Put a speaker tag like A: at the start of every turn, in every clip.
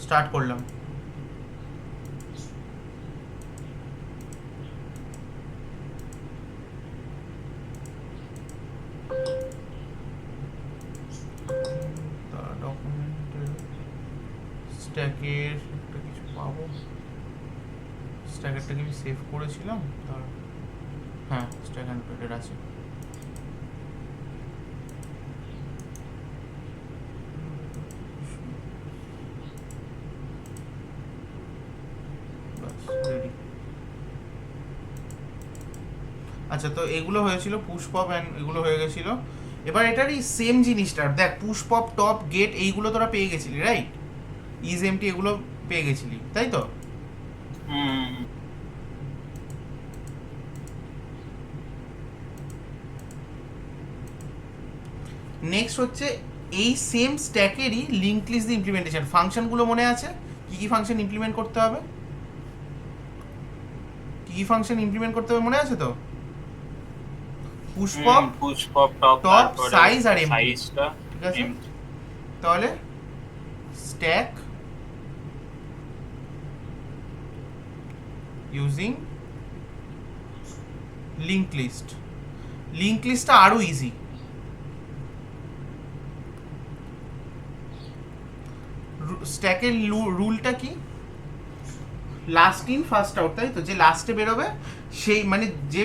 A: Start করলাম। ডকুমেন্টের স্ট্যাকের একটা কিছু পাবো, স্ট্যাকেরটাকে আমি সেভ করেছিলাম তার, হ্যাঁ স্ট্যাক অ্যান্ড আছে। রেডি। আচ্ছা, তো এগুলো হয়েছিল পুশ পপ অ্যান্ড এগুলো হয়ে গেছিলো। এবার এটারই সেম জিনিসটা দেখ, পুশ পপ টপ গেট এইগুলো তোরা পেয়ে গেছিলি রাইট, ইজ এমটি এগুলো পেয়ে গেছিলি তাই তো? নেক্সট হচ্ছে এই সেম স্ট্যাকেরই লিঙ্ক লিস্ট দিয়ে ইমপ্লিমেন্টেশন। ফাংশনগুলো মনে আছে কি কি ফাংশন ইমপ্লিমেন্ট করতে হবে, কি কি ফাংশন ইমপ্লিমেন্ট করতে হবে মনে আছে তো? পুশ পপ টপ সাইজ আর এমটি, ঠিক আছে? তাহলে stack using link list. Link লিস্টটা আরো ইজি। স্ট্যাকের রুলটা কি, লাস্ট ইন ফার্স্ট আউট, তাই তো? যে লাস্টে বেরোবে সেই মানে যে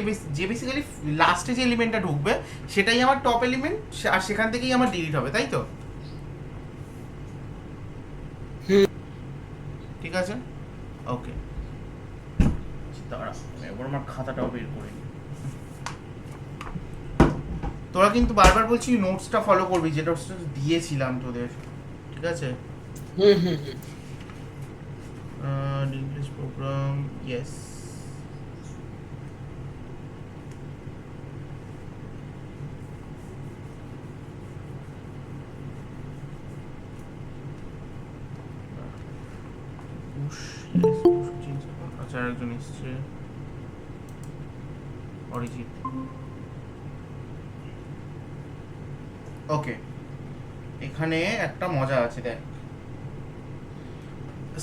A: বেসিক্যালি লাস্টে যে এলিমেন্টটা ঢুকবে সেটাই আমার টপ এলিমেন্ট, আর সেখান থেকেই আমার ডিলিট হবে, তাই তো? ঠিক আছে, ওকে। দাঁড়া এবার আমার খাতাটাও বের করে নিই। তোরা কিন্তু বারবার বলছি নোটসটা ফলো করবি, যেটা দিয়েছিলাম তোদের, ঠিক আছে? English program, yes. আচ্ছা, আরেকজন এসছে, অরিজিৎ। ওকে, এখানে একটা মজা আছে দেখ,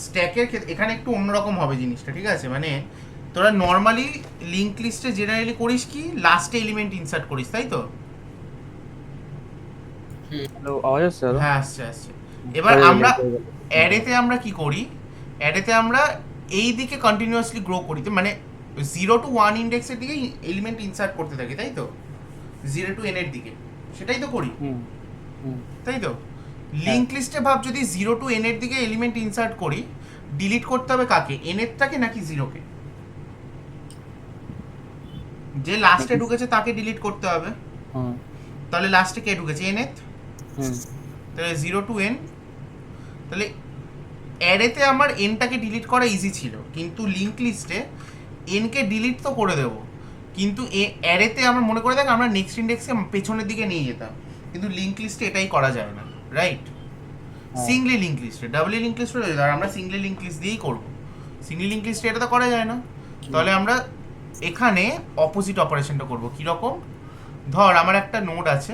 A: স্ট্যাকের এখানে একটু অন্যরকম হবে জিনিসটা, ঠিক আছে? মানে তোরা নর্মালি লিঙ্ক লিস্টে জেনারেলি করিস কি, লাস্টে এলিমেন্ট ইনসার্ট করিস, তাই তো?
B: হ্যালো, আওয়াজ আসছে?
A: হ্যাঁ আসছে আসছে। এবার আমরা অ্যারেতে আমরা কি করি, অ্যারেতে আমরা এই দিকে কন্টিনিউয়াসলি গ্রো করি, মানে 0 to 1 ইন্ডেক্সের দিকে এলিমেন্ট ইনসার্ট করতে থাকি, তাই তো? 0 to n এর দিকে, সেটাই তো করি, তাই তো? লিঙ্ক লিস্টে ভাব যদি 0 to n এর দিকে এলিমেন্ট ইনসার্ট করি, ডিলিট করতে হবে কাকে, n এরটাকে নাকি 0-কে? যে লাস্টে ঢুকেছে তাকে ডিলিট করতে হবে। তাহলে লাস্টে কে ঢুকেছে, nth, তাহলে 0 to n। তাহলে অ্যারেতে আমার এনটাকে ডিলিট করা ইজি ছিল, কিন্তু লিঙ্ক লিস্টে এনকে ডিলিট তো করে দেবো, কিন্তু অ্যারেতে আমার মনে করে দেখ আমরা নেক্সট ইন্ডেক্সকে পেছনের দিকে নিয়ে যেতাম, কিন্তু লিঙ্ক লিস্টে এটাই করা যাবে না, রাইট? সিঙ্গলি লিঙ্ক লিস্টে, ডাবলি লিঙ্ক লিস্টে আর আমরা সিঙ্গলি লিঙ্ক লিস্ট দিয়েই করবো। সিঙ্গলি লিঙ্ক লিস্টে এটা তো করা যায় না, তাহলে আমরা এখানে অপোজিট অপারেশনটা করবো। কীরকম, ধর আমার একটা নোড আছে,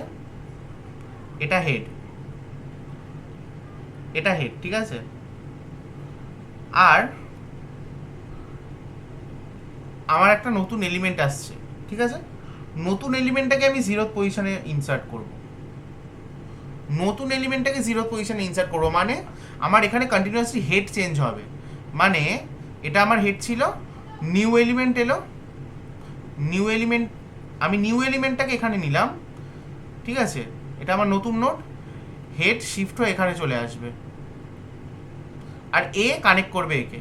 A: এটা হেড, এটা হেড, ঠিক আছে? আর আমার একটা নতুন এলিমেন্ট আসছে, ঠিক আছে? নতুন এলিমেন্টটাকে আমি 0th পজিশনে ইনসার্ট করব। নতুন এলিমেন্টটাকে 0th পজিশনে ইনসার্ট করব মানে আমার এখানে কন্টিনিউয়াসলি হেড চেঞ্জ হবে। মানে এটা আমার হেড ছিল, নিউ এলিমেন্ট এলো, নিউ এলিমেন্ট, আমি নিউ এলিমেন্টটাকে এখানে নিলাম, ঠিক আছে? এটা আমার নতুন নোড, হেড শিফট হয়ে এখানে চলে আসবে, আর এ কানেক্ট করবে একে।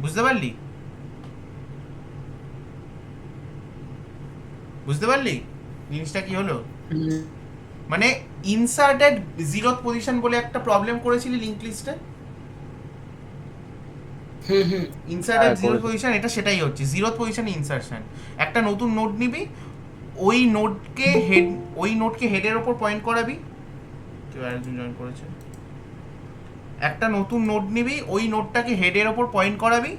A: বুঝতে পারলি? বুঝতে পারলি জিনিসটা কি হলো? মানে ইনসার্টেড 0th পজিশন বলে একটা প্রবলেম করেছিলি লিঙ্ক লিস্টে, ইনসার্টেড 0th পজিশন, এটা সেটাই হচ্ছে 0th পজিশনে ইনসারশন। একটা নতুন নোড নিবি, ওই নোডকে হেড, ওই নোডকে হেডের ওপর পয়েন্ট করাবি। কেউ আরেকজন জয়েন করেছে। একটা নতুন নোড নিবি, ওই নোডটাকে হেডের ওপর পয়েন্ট করাবি,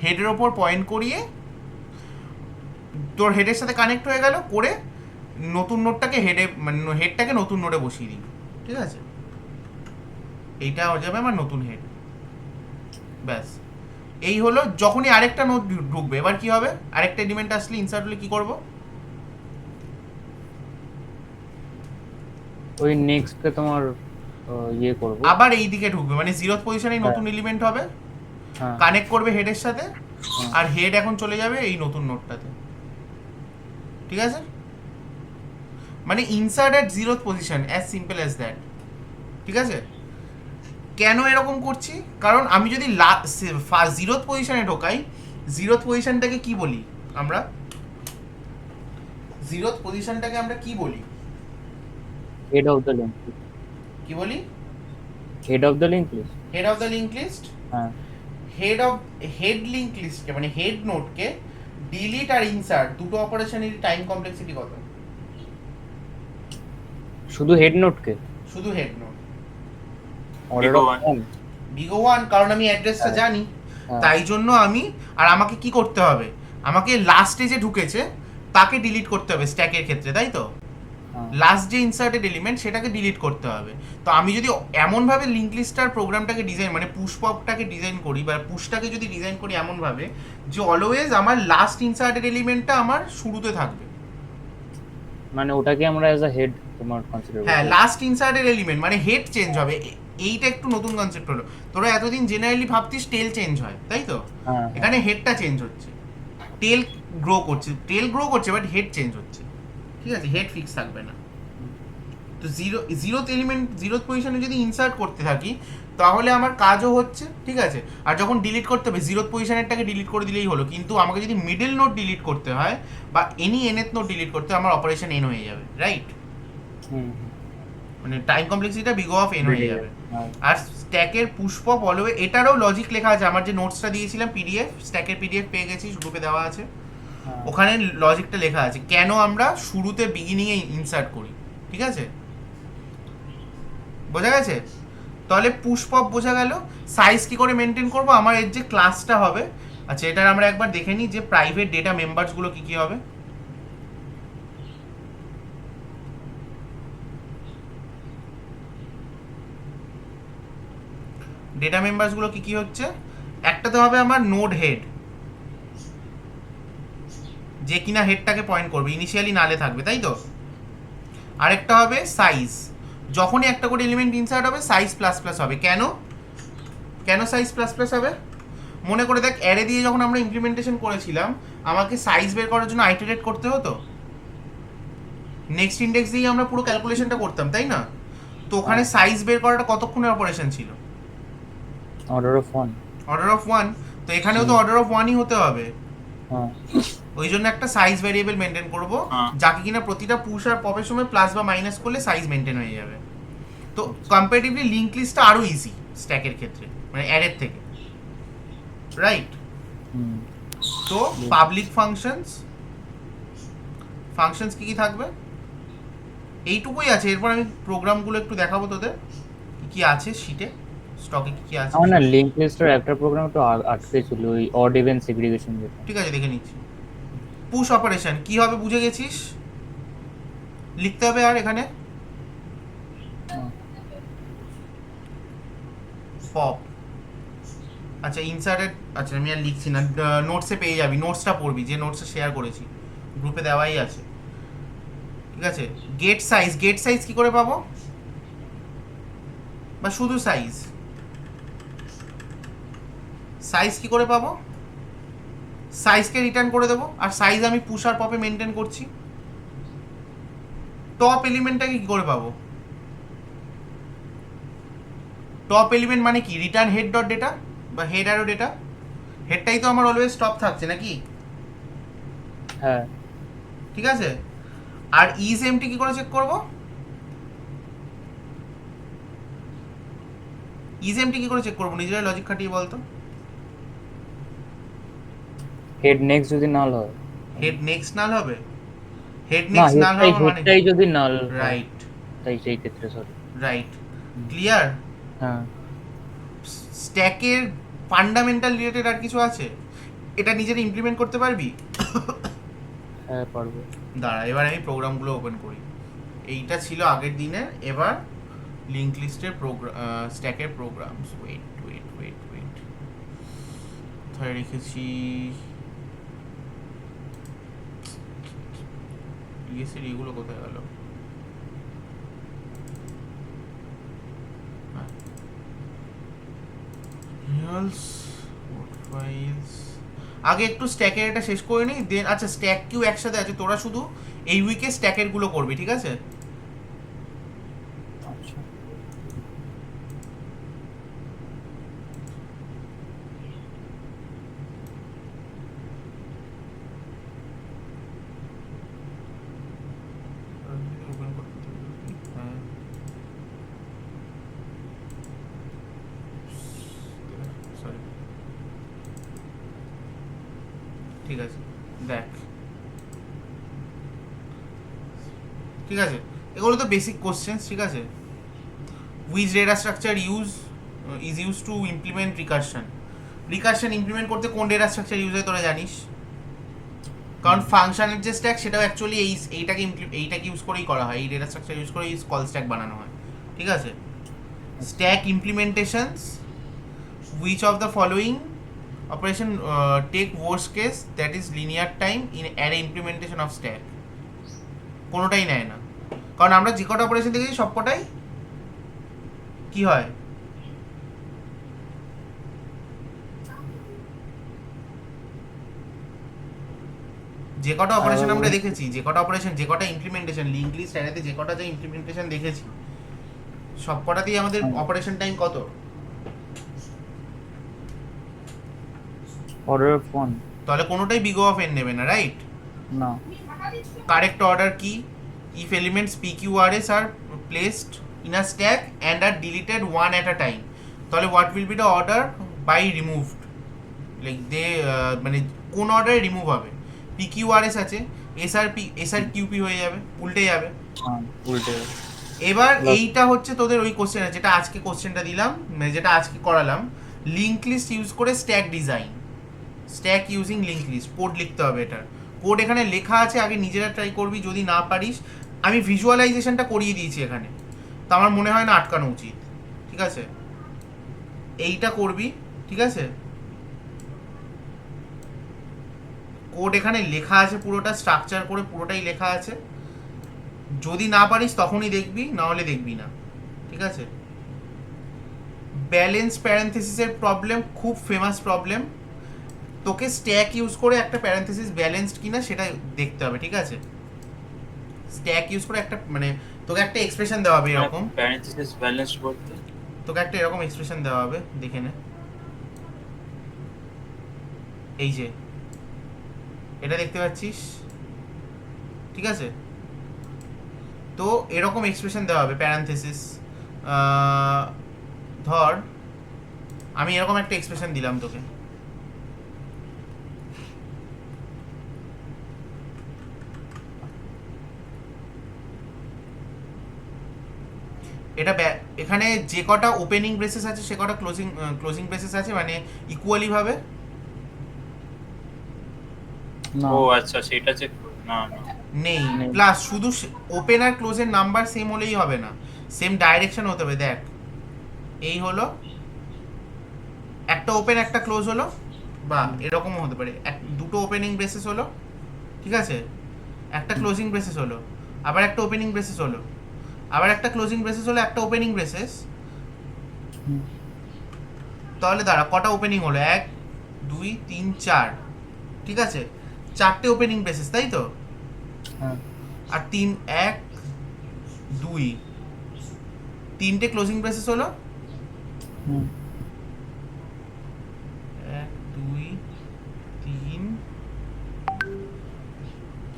A: হেডের ওপর পয়েন্ট করিয়ে তোর হেডের সাথে কানেক্ট হয়ে গেল, করে নতুন নোডটাকে হেডে, মানে হেডটাকে নতুন নোডে বসিয়ে দিবি, ঠিক আছে? এইটা হয়ে যাবে আমার নতুন হেড। ব্যাস, এই হলো। যখনই আরেকটা নোট ঢুকবে, এবার কি হবে, আরেকটা এলিমেন্ট আসলে ইনসার্ট হলে কি করব,
B: ওই নেক্সটে তোমার ইয়ে করব,
A: আবার এই দিকে ঢুকবে, মানে 0th পজিশনে
B: হ্যাঁ।
A: নতুন এলিমেন্ট হবে,
B: হ্যাঁ
A: কানেক্ট করবে হেডের সাথে,
B: হ্যাঁ।
A: আর হেড এখন চলে যাবে এই নতুন নোটটাতে। ঠিক আছে, মানে insert at 0th position, as simple as that. ঠিক আছে, কেন এরকম করছি, কারণ আমি যদি 0th পজিশনে ঢোকাই, 0th পজিশনটাকে কি বলি আমরা, 0th পজিশনটাকে আমরা কি বলি,
B: হেড অফ দ্য লিঙ্ক,
A: কি বলি,
B: head of the link list.
A: Head of the link list.
B: হ্যাঁ
A: হেড লিঙ্ক লিস্টকে মানে হেড নোটকে ডিলিট আর ইনসার্ট দুটো অপারেশনের টাইম কমপ্লেক্সিটি কত,
B: শুধু হেড নোটকে
A: শুধু head node,
B: order
C: Big
B: of
C: one.
B: 1।
A: Big O one, কারণ আমি অ্যাড্রেসটা
B: হ্যাঁ।
A: জানি,
B: হ্যাঁ।
A: তাই জন্য আমি, আর আমাকে কি করতে হবে, আমাকে লাস্টে যে ঢুকেছে তাকে ডিলিট করতে হবে স্ট্যাকের ক্ষেত্রে, তাই তো,
B: হ্যাঁ।
A: লাস্ট যে ইনসার্টেড এলিমেন্ট সেটাকে ডিলিট করতে হবে। তো আমি যদি এমনভাবে লিঙ্ক লিস্টার প্রোগ্রামটাকে ডিজাইন, মানে পুশ পপটাকে ডিজাইন করি বা পুশটাকে যদি ডিজাইন করি এমনভাবে যে অলওয়েজ আমার লাস্ট ইনসার্টেড এলিমেন্টটা আমার শুরুতে থাকবে,
B: মানে ওটাকে আমরা অ্যাজ আ হেড তোমার কনসিডার করব।
A: হ্যাঁ, লাস্ট ইনসার্টেড এলিমেন্ট মানে হেড চেঞ্জ হবে। এইটা একটু নতুন কনসেপ্ট হলো। তোরা এতদিন জেনারেলি ভাবতিস টেল চেঞ্জ হয়, তাই তো,
B: হ্যাঁ।
A: এখানে হেডটা চেঞ্জ হচ্ছে, টেল গ্রো করছে বাট হেড চেঞ্জ হচ্ছে। ঠিক আছে, হেড ফিক্স থাকবে না। তো জিরোথ এলিমেন্ট 0th পজিশনে যদি ইনসার্ট করতে থাকি তাহলে আমার কাজও হচ্ছে, ঠিক আছে। আর যখন ডিলিট করতে হবে 0th পজিশনেরটাকে ডিলিট করে দিলেই হলো, কিন্তু আমাকে যদি মিডল নোট ডিলিট করতে হয় বা এনি nth নোট ডিলিট করতে হয়, আমার অপারেশন এন হয়ে যাবে, রাইট,
B: হুম।
A: মানে টাইম কমপ্লেক্সিটিটা বিগ অফ এন হয়ে যাবে।
B: হ্যাঁ।
A: আর স্ট্যাকের পুষ্পপ অলওয়ে, এটারও লজিক লেখা আছে, আমার যে নোটসটা দিয়েছিলাম পিডিএফ, স্ট্যাকের পিডিএফ পেয়ে গেছিস, গ্রুপে দেওয়া আছে,
B: হ্যাঁ।
A: ওখানে লজিকটা লেখা আছে কেন আমরা শুরুতে বিগিনিংয়ে ইনসার্ট করি। ঠিক আছে, বোঝা গেছে? তাহলে পুষ্পপ বোঝা গেল। সাইজ কি করে মেনটেন করব, আমার এর যে ক্লাসটা হবে, আচ্ছা এটার আমরা একবার দেখে নিই যে প্রাইভেট ডেটা মেম্বারসগুলো কি কি হবে। ডেটা মেম্বারসগুলো কি কি হচ্ছে, একটাতে হবে আমার নোড হেড, যে কিনা হেডটাকে পয়েন্ট করবে, ইনিশিয়ালি নালে থাকবে, তাই তো। আরেকটা হবে সাইজ, যখনই একটা করে এলিমেন্ট ইনসার্ট হবে সাইজ প্লাস প্লাস হবে। কেন কেন সাইজ প্লাস প্লাস হবে, মনে করে দেখ, অ্যারে দিয়ে যখন আমরা ইমপ্লিমেন্টেশন করেছিলাম আমাকে সাইজ বের করার জন্য আইটারেট করতে হতো, নেক্সট ইন্ডেক্স দিয়ে আমরা পুরো ক্যালকুলেশনটা করতাম, তাই না। তো ওখানে সাইজ বের করাটা কতক্ষণের অপারেশন ছিল,
B: অর্ডার অফ 1।
A: Order of 1। তো এখানেও তো অর্ডার অফ 1ই হতে হবে,
B: হ্যাঁ।
A: ওই জন্য একটা সাইজ ভ্যারিয়েবল মেনটেন করব,
C: হ্যাঁ।
A: যাকে কিনা প্রতিটা পুশ আর পপের সময় প্লাস বা মাইনাস করলে সাইজ মেনটেন হয়ে যাবে। তো কম্পারেটিভলি লিঙ্ক লিস্টটা আরো ইজি স্ট্যাকের ক্ষেত্রে, মানে অ্যারের থেকে, রাইট।
B: হুম।
A: তো পাবলিক ফাংশনস, ফাংশনস কি কি থাকবে, এইটুকুই আছে। এরপর আমি প্রোগ্রামগুলো একটু দেখাবো তোদের কি কি আছে শিটে, স্টকে কি কি আছে।
B: আমার না লিংক লিস্টের একটা প্রোগ্রাম তো আটকে ছিল, ওই অড ইভেন্ট সেগ্রিগেশন যেটা।
A: ঠিক আছে, দেখে নিচ্ছি। পুশ অপারেশন কি হবে বুঝে গেছিস, লিখতে হবে আর এখানে
B: হ্যাঁ।
A: পপ, আচ্ছা ইনসার্টেড, আচ্ছা আমি আর লিখছি না, নোটসে পেয়ে যাবি, নোটসটা পড়বি, যে নোটসটা শেয়ার করেছি গ্রুপে দেওয়াই আছে। ঠিক আছে, গেট সাইজ, গেট সাইজ কি করে পাবো, বা শুধু সাইজ, সাইজ কি করে পাবো, সাইজকে রিটার্ন করে দেবো, আর সাইজ আমি পুশ আর পপে মেনটেন করছি। টপ এলিমেন্টটাকে কি করে পাবো, টপ এলিমেন্ট মানে কি, রিটার্ন হেড ডট ডেটা বা হেড অ্যারো ডেটা, হেডটাই তো আমার অলওয়েজ টপ থাকছে নাকি।
B: হ্যাঁ।
A: ঠিক আছে, আর ইজ এমটি কি করে চেক করব, ইজ এমটি কি করে চেক করবো, নিজেরাই লজিক খাটিয়ে বলতো।
B: হেড নেক্সট যদি নাল হয়,
A: হেড নেক্সট নাল হবে, হেড
B: না
A: নেক্সট নাল হবে মানে
B: হেডটাই যদি নাল,
A: রাইট
B: তাই সেই ক্ষেত্রে সরি।
A: Right, clear.
B: হ্যাঁ।
A: স্ট্যাকের ফান্ডামেন্টাল রিলেটেড আর কিছু আছে, এটা নিজের ইমপ্লিমেন্ট করতে পারবি।
B: হ্যাঁ পারবো।
A: দাঁড়া, এবার আমি প্রোগ্রামগুলো ওপেন করি। এইটা ছিল আগের দিনের, এবার লিঙ্ক লিস্টের স্ট্যাকের প্রোগ্রামস, ওয়েট কোথায় রেখেছি, ইএসএর এগুলো কোথায় গেল, ফাইলস। আগে একটু স্ট্যাকের এটা শেষ করে নিই, দেন আচ্ছা স্ট্যাক কিউ একসাথে আছে, তোরা শুধু এই উইকে স্ট্যাকের গুলো করবি, ঠিক আছে?
B: আচ্ছা
A: ঠিক আছে, দেখ, ঠিক আছে, এগুলো তো বেসিক কোশ্চেন্স, ঠিক আছে? Which data structure is use to implement recursion implement করতে কোন ডেটা স্ট্রাকচার ইউজ হয় তোরা জানিস? কারণ ফাংশনের যে স্ট্যাক সেটাও অ্যাকচুয়ালি এইটাকে ইউজ করেই করা হয়, এই ডেটা স্ট্রাকচার ইউজ করে এই কল স্ট্যাক বানানো হয়, ঠিক আছে? Stack implementations, which of the following operation take worst case, that is linear time in array implementation of stack? কোনোটাই নেয় না, কারণ আমরা যে কটা অপারেশন দেখেছি সবকটাই কি হয়, যে কটা অপারেশন আমরা দেখেছি, যে কটা অপারেশন, যে কটা ইমপ্লিমেন্টেশন, লিঙ্ক লিস্ট অ্যারেতে যে কটা যে ইমপ্লিমেন্টেশন দেখেছি সবকটাতেই আমাদের অপারেশন টাইম কত?
B: অর্ডার অফ 1
A: তাহলে কোনোটাই বিগ অফ এন নেবে না, রাইট?
B: না
A: কারেক্ট অর্ডার কি? if elements pqrs are placed in a stack and are deleted one at a time, তাহলে what will be the order by removed, like they মানে কোন অর্ডারে রিমুভ হবে? pqrs আছে, srqp হয়ে যাবে, উল্টে যাবে।
B: উল্টে
A: এবার এইটা হচ্ছে তোদের ওই কোশ্চেন, যেটা আজকে কোশ্চেনটা দিলাম, মানে যেটা আজকে করালাম, লিঙ্ক লিস্ট ইউজ করে stack design, stack using link list, code লিখতে হবে। এটার কোড এখানে লেখা আছে, আগে নিজেরা ট্রাই করবি, যদি না পারিস আমি ভিজুয়ালাইজেশনটা করিয়ে দিয়েছি এখানে, তো আমার মনে হয় না আটকানো উচিত, ঠিক আছে? এইটা করবি, ঠিক আছে? কোড এখানে লেখা আছে, পুরোটা স্ট্রাকচার করে পুরোটাই লেখা আছে, যদি না পারিস তখনই দেখবি, না হলে দেখবি না, ঠিক আছে? ব্যালেন্স প্যারেনথেসিসের প্রবলেম খুব ফেমাস প্রবলেম, তোকে স্ট্যাক ইউজ করে একটা প্যারেনথেসিস ব্যালেন্সড কিনা সেটা দেখতে হবে, ঠিক আছে? স্ট্যাক ইউজ করে একটা মানে তোকে একটা এক্সপ্রেশন দেওয়া হবে এরকম,
C: প্যারেনথেসিস ব্যালেন্স বলতে
A: তোকে একটা এরকম এক্সপ্রেশন দেওয়া হবে, দেখে নে, এই যে এটা দেখতে পাচ্ছিস, ঠিক আছে? তো এরকম এক্সপ্রেশন দেওয়া হবে প্যারেনথেসিস, ধর আমি এরকম একটা এক্সপ্রেশন দিলাম তোকে, এটা এখানে যে কটা ওপেনিং ব্রেসেস আছে সে কটা ক্লোজিং ব্রেসেস আছে, মানে ইকুয়ালি ভাবে
B: না
C: ও আচ্ছা সেটা চেক না না
A: নেই,
B: নেই।
A: প্লাস শুধু ওপেন আর ক্লোজের নাম্বার সেম হলেই হবে না, সেম ডাইরেকশন হতে হবে। দেখ এই হলো একটা ওপেন একটা ক্লোজ হলো, বা এরকমও হতে পারে, দুটো ওপেনিং ব্রেসেস হলো, ঠিক আছে, একটা ক্লোজিং ব্রেসেস হলো, আবার একটা ওপেনিং ব্রেসেস হলো, আবার একটা ক্লোজিং ব্রেসেস হলো, একটা ওপেনিং ব্রেসেস, তাহলে দাঁড়া কটা ওপেনিং হলো, 1 2 3 4, ঠিক আছে, 4টে ওপেনিং ব্রেসেস, তাই তো?
B: হ্যাঁ
A: আর 1 2 3টে ক্লোজিং ব্রেসেস হলো, 1 2 3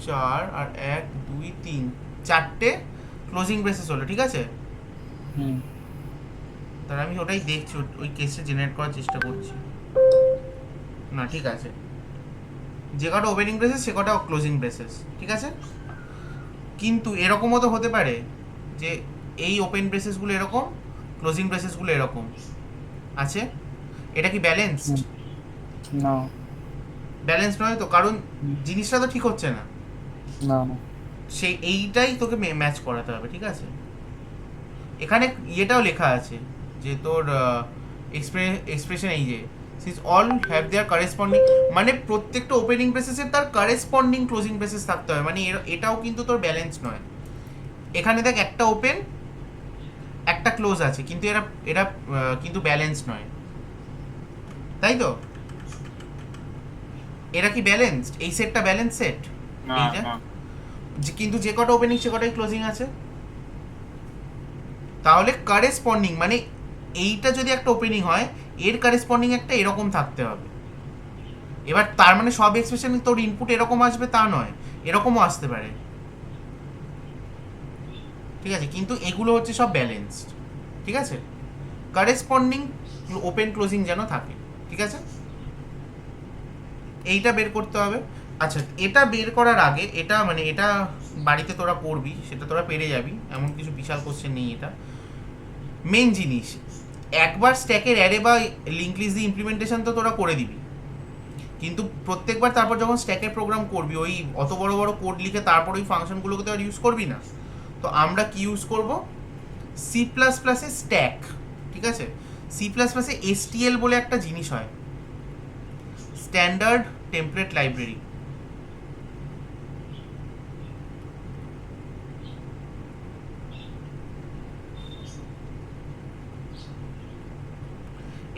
A: 4 আর 1 2 3 4টে ক্লোজিং ব্রেসেস হলো, ঠিক আছে? তাহলে আমি ওটাই দেখছি, ওই কেসটা জেনারেট করার চেষ্টা করছি। না ঠিক আছে, যে কটা ওপেনিং ব্রেসেস সে কটা ক্লোজিং ব্রেসেস, ঠিক আছে? কিন্তু এরকমও তো হতে পারে যে এই ওপেন ব্রেসেসগুলো এরকম, ক্লোজিং ব্রেসেসগুলো এরকম আছে, এটা কি ব্যালেন্সড?
B: না
A: ব্যালেন্সড নয় তো, কারণ জিনিসটা তো ঠিক হচ্ছে না,
B: না না
A: সেই এইটাই তোকে ম্যাচ করাতে হবে, ঠিক আছে? এখানে ইয়েটাও লেখা আছে যে তোর এক্সপ্রেশন এই যে since all have their corresponding, মানে প্রত্যেকটা ওপেনিং ব্রেসেসের তার কারেসপন্ডিং ক্লোজিং ব্রেসেস থাকতে হয়, মানে এটাও কিন্তু তোর ব্যালেন্স নয়। এখানে দেখ একটা ওপেন একটা ক্লোজ আছে, কিন্তু এরা এরা কিন্তু ব্যালেন্স নয়, তাই তো? এরা কি ব্যালেন্সড? এই সেটটা ব্যালেন্স সেট
C: না
A: এইটা,
C: না
A: কিন্তু যে কটা ওপেনিং সে কটাই ক্লোজিং আছে। তাহলে কারেসপন্ডিং মানে এইটা যদি একটা ওপেনিং হয় এর কারেসপন্ডিং একটা এরকম থাকতে হবে। এবার তার মানে সব এক্সপ্রেশন তোর ইনপুট এরকম আসবে তা নয়, এরকমও আসতে পারে, ঠিক আছে? কিন্তু এগুলো হচ্ছে সব ব্যালেন্সড, ঠিক আছে? কারেসপন্ডিং ওপেন ক্লোজিং যেন থাকে, ঠিক আছে? এইটা বের করতে হবে। আচ্ছা, এটা বের করার আগে এটা মানে এটা বাড়িতে তোরা করবি, সেটা তোরা পেরে যাবি, এমন কিছু বিশাল কোশ্চেন নেই। এটা মেন জিনিস, একবার স্ট্যাকের অ্যারে বা লিঙ্ক লিস্ট দিয়ে ইমপ্লিমেন্টেশন তো তোরা করে দিবি, কিন্তু প্রত্যেকবার তারপর যখন স্ট্যাকের প্রোগ্রাম করবি ওই অত বড় বড় কোড লিখে তারপর ওই ফাংশনগুলোকে তো আর ইউজ করবি না। তো আমরা কি ইউজ করব? সি প্লাস প্লাসে স্ট্যাক, ঠিক আছে? সি প্লাস প্লাসে এসটিএল বলে একটা জিনিস হয়, স্ট্যান্ডার্ড টেমপ্লেট লাইব্রেরি।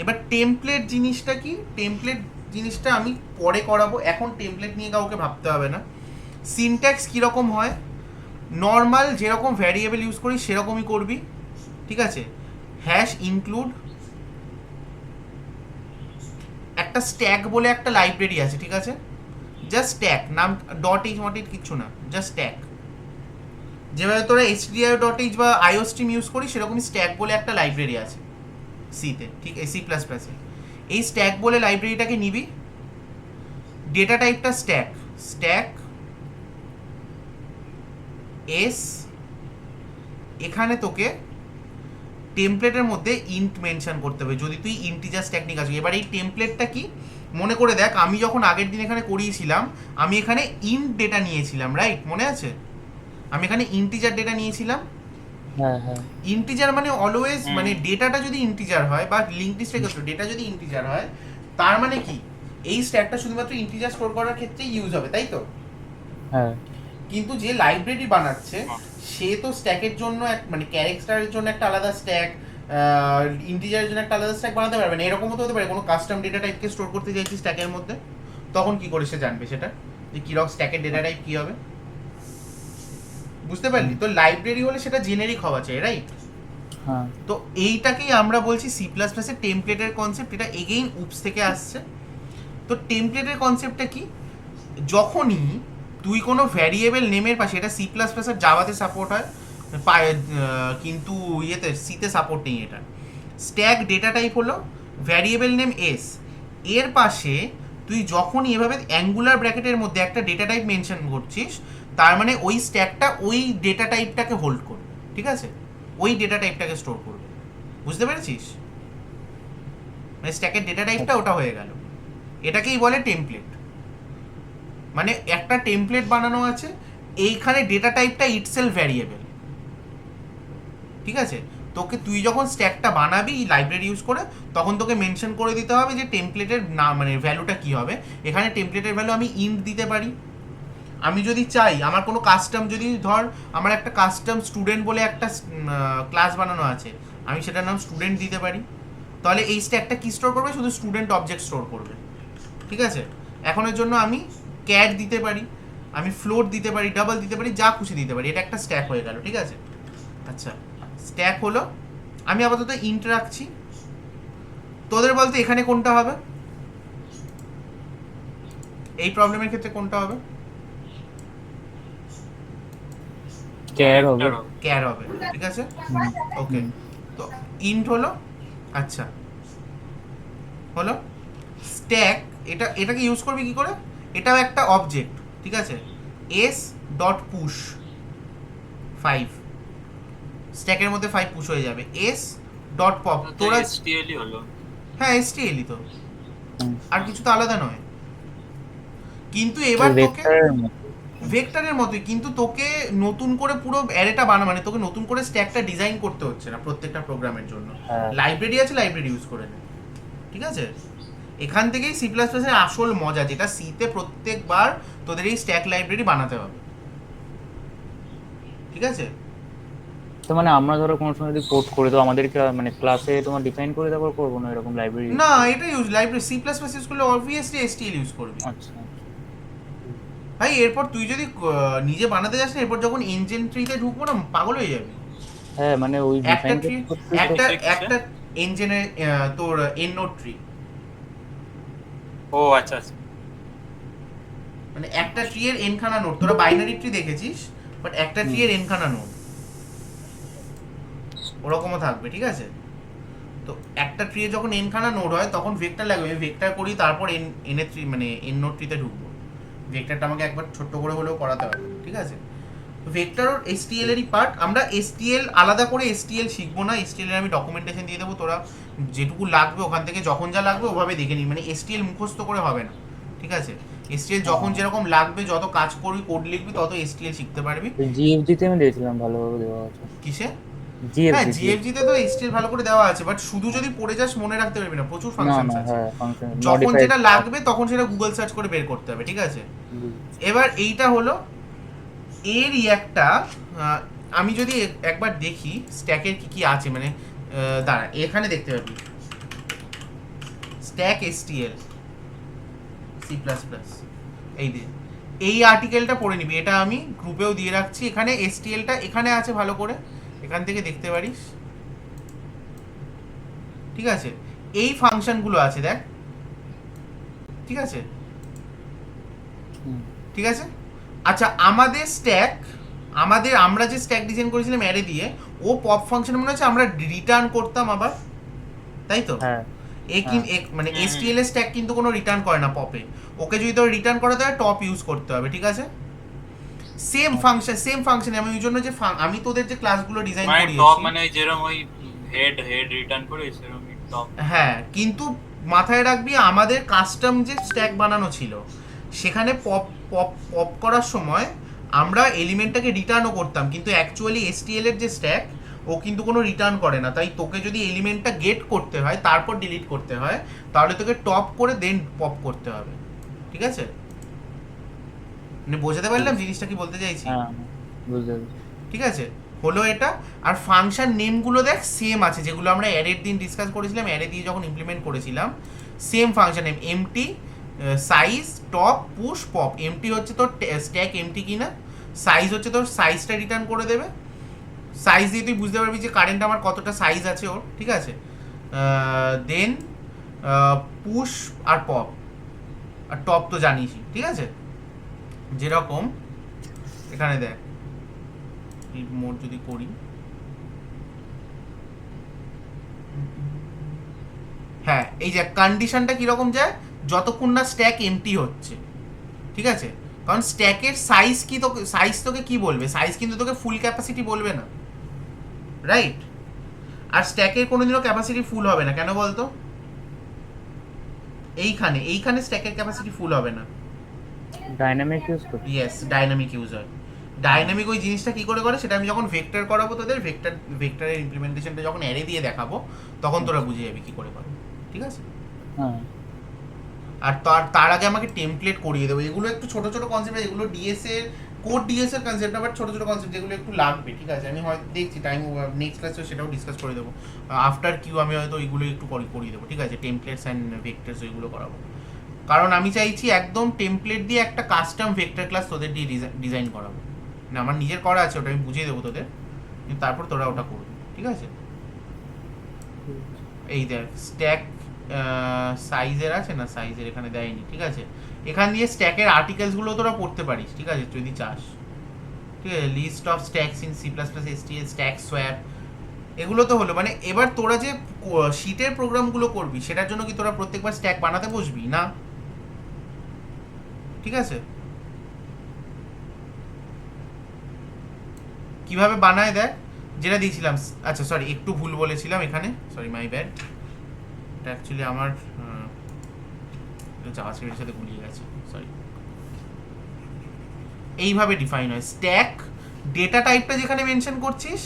A: এবার টেমপ্লেট জিনিসটা কি? টেমপ্লেট জিনিসটা আমি পরে করাবো, এখন টেমপ্লেট নিয়ে কাউকে ভাবতে হবে না। সিনট্যাক্স কীরকম হয়? নর্মাল যেরকম ভ্যারিয়েবল ইউজ করি সেরকমই করবি, ঠিক আছে? হ্যাশ ইনক্লুড একটা স্ট্যাক বলে একটা লাইব্রেরি আছে, ঠিক আছে? জাস্ট স্ট্যাক, নাম ডট এইচ মট এইচ কিচ্ছু না, জাস্ট স্ট্যাক। যেভাবে তোরা এইচডিআই ডট এইচ বা আইওস্ট্রিম ইউজ করি সেরকমই স্ট্যাক বলে একটা লাইব্রেরি আছে সিতে, ঠিক আছে? সি প্লাস প্লাসে এই স্ট্যাক বলে লাইব্রেরিটাকে নিবি, ডেটা টাইপটা স্ট্যাক, স্ট্যাক এস, এখানে তোকে টেমপ্লেটের মধ্যে ইন্ট মেনশন করতে হবে যদি তুই ইন্টিজার স্ট্যাক নিয়ে কাজ করিস। এবার এই টেমপ্লেটটা কি মনে করে দেখ, আমি যখন আগের দিন এখানে করিয়েছিলাম আমি এখানে ইন্ট ডেটা নিয়েছিলাম, রাইট? মনে আছে? আমি এখানে ইন্টিজার ডেটা নিয়েছিলাম।
B: হ্যাঁ হ্যাঁ
A: ইন্টিজার মানে অলওয়েজ মানে ডেটাটা যদি ইন্টিজার হয় বা লিঙ্ক লিস্টের ক্ষেত্রে ডেটা যদি ইন্টিজার হয় তার মানে কি এই স্ট্যাকটা শুধুমাত্র ইন্টিজার স্টোর করার ক্ষেত্রে ইউজ হবে, তাই তো?
B: হ্যাঁ
A: কিন্তু যে লাইব্রেরি বানাচ্ছে সে তো স্ট্যাকের জন্য এক মানে ক্যারেক্টারের জন্য একটা আলাদা স্ট্যাক, ইন্টিজারের জন্য একটা আলাদা স্ট্যাক বানাতে পারবে না। এরকমও তো হতে পারে কোনো কাস্টম ডেটা টাইপকে স্টোর করতে চাইছি স্ট্যাকের মধ্যে, তখন কি করে সে জানবে সেটা যে কিরকম স্ট্যাকের ডেটা টাইপ কি হবে? বুঝতে পারলি তো? লাইব্রেরি হলে সেটা জেনেরিক হওয়া চাই, রাইট?
B: হ্যাঁ
A: তো এইটাকেই আমরা বলছি সি প্লাস প্লাসের টেমপ্লেটের কনসেপ্ট। এটা এগেইন উপস থেকে আসছে। তো টেমপ্লেটের কনসেপ্টটা কি? যখনই তুই কোনো ভ্যারিয়েবল নেমের পাশে, এটা সি প্লাস প্লাসের জাভাতে সাপোর্ট হয় কিন্তু ইয়েতে সিতে সাপোর্ট নেই। এটা স্ট্যাক ডেটা টাইপ হলো ভ্যারিয়েবল নেম এস, এর পাশে তুই যখনই এভাবে অ্যাঙ্গুলার ব্র্যাকেটের মধ্যে একটা ডেটা টাইপ মেনশন করছিস তার মানে ওই স্ট্যাকটা ওই ডেটা টাইপটাকে হোল্ড করবে, ঠিক আছে? ওই ডেটা টাইপটাকে স্টোর করবে। বুঝতে পেরেছিস? মানে স্ট্যাকের ডেটা টাইপটা ওটা হয়ে গেল, এটাকেই বলে টেমপ্লেট। মানে একটা টেমপ্লেট বানানো আছে, এইখানে ডেটা টাইপটা ইটসেলফ ভ্যারিয়েবল, ঠিক আছে? তোকে তুই যখন স্ট্যাকটা বানাবি লাইব্রেরি ইউজ করে তখন তোকে মেনশন করে দিতে হবে যে টেমপ্লেটের নাম মানে ভ্যালুটা কি হবে। এখানে টেমপ্লেটের ভ্যালু আমি ইন্ট দিতে পারি। আমি যদি চাই আমার কোনো কাস্টম, যদি ধর আমার একটা কাস্টম স্টুডেন্ট বলে একটা ক্লাস বানানো আছে, আমি সেটার নাম স্টুডেন্ট দিতে পারি। তাহলে এই স্ট্যাকটা কি স্টোর করবে? শুধু স্টুডেন্ট অবজেক্ট স্টোর করবে, ঠিক আছে? এখনের জন্য আমি ক্যাট দিতে পারি, আমি ফ্লোট দিতে পারি, ডাবল দিতে পারি, যা খুশি দিতে পারি। এটা একটা স্ট্যাক হয়ে গেল, ঠিক আছে? আচ্ছা, স্ট্যাক হলো। আমি আপাতত ইন্ট রাখছি। তোদের বলতে এখানে কোনটা হবে? এই প্রবলেমের ক্ষেত্রে কোনটা হবে?
B: ক্যার হবে
A: ক্যার হবে, ঠিক আছে? ওকে, তো ইন্ট হলো। আচ্ছা হলো স্ট্যাক, এটাকে ইউজ করবি কি করে? এটাও একটা অবজেক্ট, ঠিক আছে? এস ডট পুশ 5, স্ট্যাকের মধ্যে 5 পুশ হয়ে যাবে। এস ডট পপ, তোরা
C: এসটিএলই হলো।
A: হ্যাঁ এসটিএলই তো, আর কিছু তো আলাদা নয়। কিন্তু এবার তোকে ভেক্টরের মতোই, কিন্তু তোকে নতুন করে পুরো অ্যারেটা মানে তোকে নতুন করে স্ট্যাকটা ডিজাইন করতে হচ্ছে না প্রত্যেকটা প্রোগ্রামের জন্য।
B: হ্যাঁ।
A: লাইব্রেরি আছে, লাইব্রেরি ইউজ করে নে, ঠিক আছে? এখান থেকেই সি প্লাস প্লাসের আসল মজা, যেটা সিতে প্রত্যেকবার তোদের এই স্ট্যাক লাইব্রেরি বানাতে হবে, ঠিক আছে?
B: তো মানে আমরা ধরো কোনো সময় যদি কোড করে, তো আমাদেরকে মানে ক্লাসে তোমার ডিফাইন করে তারপর করবো না এরকম লাইব্রেরি?
A: না, এটা use library C plus plus use করলে অবভিয়াসলি এসটিএল ইউজ করবি।
B: আচ্ছা।
A: ভাই এরপর তুই যদি নিজে বানাতে যাস না, এরপর যখন ইঞ্জিন ট্রিতে ঢুকবো না, পাগল হয়ে যাবি।
B: হ্যাঁ মানে ওই
A: একটা
B: ডিফাইন
A: ট্রি,
B: করতে
A: একটা
C: Six,
A: একটা ইঞ্জিনের তোর এন নোড ট্রি,
C: ও আচ্ছা আচ্ছা।
A: মানে একটা ট্রি এর এন খানা নোড। তোরা বাইনারি ট্রি দেখেছিস, বাট একটা ট্রি এর এন খানা নোড ওরকমও থাকবে, ঠিক আছে? তো একটা ট্রি এর যখন এন খানা নোড হয় তখন ভেক্টর লাগবে, ভেক্টর করি তারপর এন এর ট্রি মানে এন নোড ট্রিতে ঢুকবো। ভেক্টরটা আমাকে একবার ছোট্ট করে হলেও করাতে হবে, ঠিক আছে? ভেক্টর এসটিএল এরই পার্ট। আমরা এসটিএল আলাদা করে এসটিএল শিখবো না, এসটিএল এর আমি ডকুমেন্টেশন দিয়ে দেবো, তোরা যেটুকু লাগবে ওখান থেকে যখন যা লাগবে ওভাবে দেখে নিই। মানে এসটিএল মুখস্থ করে হবে না, ঠিক আছে? এসটিএল যখন যেরকম লাগবে, যত কাজ করবি, কোড লিখবি, তত এসটিএল শিখতে পারবি।
B: জিএফজি তে আমি দিয়েছিলাম, ভালোভাবে দেওয়া আছে।
A: কিসে? হ্যাঁ,
B: জিএফজি
A: জিএফজি তে তো এসটিএল ভালো করে দেওয়া আছে, বাট শুধু যদি পড়ে যাস মনে রাখতে পারবি না, প্রচুর
B: না
A: ফাংশন
B: না,
A: আছে।
B: হ্যাঁ ফাংশন
A: যখন যেটা লাগবে তখন সেটা গুগল সার্চ করে বের করতে হবে, ঠিক আছে? এবার এইটা হলো এরই একটা আমি যদি একবার দেখি স্ট্যাকের কি কি আছে, মানে দাঁড়া, এখানে দেখতে পাবি stack STL C plus plus. এই আর্টিকেলটা পড়ে নিবি, এটা আমি গ্রুপেও দিয়ে রাখছি। এখানে এসটিএলটা এখানে আছে, ভালো করে এখান থেকে দেখতে পারিস, ঠিক আছে? এই ফাংশনগুলো আছে, দেখ, ঠিক আছে? ঠিক আছে, আচ্ছা আমাদের স্ট্যাক, আমরা যে স্ট্যাক ডিজাইন করেছিলাম অ্যারে দিয়ে, ও পপ ফাংশন মনে হচ্ছে আমরা রিটার্ন করতাম আবার, তাই তো?
B: হ্যাঁ
A: মানে এসটিএল এর স্ট্যাক কিন্তু কোনো রিটার্ন করে না পপে। ওকে যদি তোর রিটার্ন করাতে হয় টপ ইউজ করতে হবে, ঠিক আছে? সেম ফাংশন আমি ওই জন্য যে আমি তোদের যে ক্লাসগুলো ডিজাইন
C: মানে
A: করিয়েছি,
C: টপ মানে যেরকম ওই হেড রিটার্ন করে সেরকম টপ।
A: হ্যাঁ, কিন্তু মাথায় রাখবি আমাদের কাস্টম যে স্ট্যাক বানানো ছিল সেখানে পপ পপ পপ করার সময় আমরা এলিমেন্টটাকে রিটার্নও করতাম, কিন্তু অ্যাকচুয়ালি এসটিএল এর যে স্ট্যাক ও কিন্তু কোনো রিটার্ন করে না। তাই তোকে যদি এলিমেন্টটা গেট করতে হয় তারপর ডিলিট করতে হয়, তাহলে তোকে টপ করে দেন পপ করতে হবে, ঠিক আছে? মানে বোঝাতে পারলাম জিনিসটা কি বলতে চাইছি?
B: হ্যাঁ বুঝতে পেরেছি।
A: ঠিক আছে, হলো এটা। আর ফাংশন নেমগুলো দেখ সেম আছে, যেগুলো আমরা অ্যারের দিন ডিসকাস করেছিলাম, অ্যারে দিয়ে যখন ইমপ্লিমেন্ট করেছিলাম, same function name empty, size, top, push, pop. Empty হচ্ছে তোর স্ট্যাক এমটি কিনা, সাইজ হচ্ছে তোর সাইজটা রিটার্ন করে দেবে। সাইজ দিয়ে তুই বুঝতে পারবি যে কারেন্ট আমার কতটা সাইজ আছে ওর, ঠিক আছে? দেন পুশ আর পপ, আর টপ তো জানিসই, ঠিক আছে? যেরকম এখানে দেখ, মোড যদি করি, হ্যাঁ, এই যে কন্ডিশনটা কিরকম যায়, যতক্ষণ না স্ট্যাক এমটি হচ্ছে, ঠিক আছে? কারণ স্ট্যাকের সাইজ কি তোকে, সাইজ তোকে কি বলবে? সাইজ কিন্তু তোকে ফুল ক্যাপাসিটি বলবে না, রাইট? আর স্ট্যাকের কোনোদিনও ক্যাপাসিটি ফুল হবে না, কেন বলতো? এইখানে স্ট্যাকের ক্যাপাসিটি ফুল হবে না।
B: ডাইনামিক ইউজ করি।
A: ইয়েস, ডাইনামিক ইউজ হয়। ডাইনামিক ওই জিনিসটা কি করে সেটা আমি যখন ভেক্টর করাবো তোদের, ভেক্টরের ইমপ্লিমেন্টেশনটা যখন অ্যারে দিয়ে দেখাবো তখন তোরা বুঝে যাবি কি করে করবে, ঠিক আছে?
B: হ্যাঁ
A: আর তার আগে আমাকে টেমপ্লেট করিয়ে দেবো। এগুলো একটু ছোট ছোট কনসেপ্ট, এগুলো ডিএস এর কোড, ডিএস এর কনসেপ্ট না, বাট ছোট ছোট কনসেপ্ট যেগুলো একটু লাগবে, ঠিক আছে? আমি হয়তো দেখছি টাইম, নেক্সট ক্লাসে সেটাও ডিসকাস করে দেবো। আফটার কিউ আমি হয়তো ওইগুলো একটু করিয়ে দেবো, ঠিক আছে? টেমপ্লেটস অ্যান্ড ভেক্টরস ওইগুলো করাবো, কারণ আমি চাইছি একদম টেমপ্লেট দিয়ে একটা কাস্টম ভেক্টর ক্লাস তোদের দিয়ে ডিজাইন করাবো। না, আমার নিজের করা আছে, ওটা আমি বুঝিয়ে দেবো তোদের, কিন্তু তারপর তোরা ওটা করবি, ঠিক আছে? এই দেখ স্ট্যাক সাইজের আছে না, সাইজের এখানে দেয়নি, ঠিক আছে? এখান দিয়ে স্ট্যাকের আর্টিকেলসগুলো তোরা পড়তে পারিস, ঠিক আছে, যদি চাস, ঠিক আছে? List of stacks in C plus plus STL, stack swap, এগুলো তো হলো। মানে এবার তোরা যে শীটের প্রোগ্রামগুলো করবি সেটার জন্য কি তোরা প্রত্যেকবার স্ট্যাক বানাতে বসবি না, ঠিক আছে? কিভাবে বানায় দেখ, যেটা দিয়েছিলাম। আচ্ছা সরি, একটু ভুল বলেছিলাম এখানে, সরি, মাই ব্যাড। এটা অ্যাকচুয়ালি আমার জাভাস্ক্রিপ্টের সাথে গুলিয়ে গেছে, সরি। এইভাবে ডিফাইন হয়। স্ট্যাক ডেটা টাইপটা যেখানে মেনশন করছিস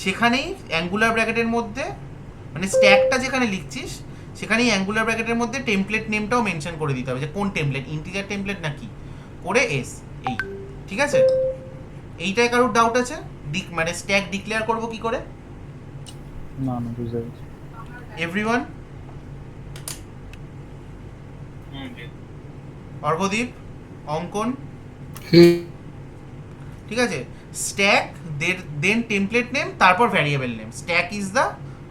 A: সেখানেই অ্যাঙ্গুলার ব্র্যাকেটের মধ্যে, মানে স্ট্যাকটা যেখানে লিখছিস সেখানেই অ্যাঙ্গুলার ব্র্যাকেটের মধ্যে টেমপ্লেট নেমটাও মেনশন করে দিতে হবে যে কোন টেমপ্লেট, ইন্টিজার টেমপ্লেট নাকি করে এস, এই ঠিক আছে। এইটাই কারোর ডাউট আছে? মানে স্ট্যাক ডিক্লেয়ার করব কি করে?
B: না না বুঝতে পারছি।
A: এভরিওয়ান? অর্ঘদীপ, অঙ্কন, ঠিক আছে। স্ট্যাক দেন টেমপ্লেট নেম তারপর variable name. Stack is the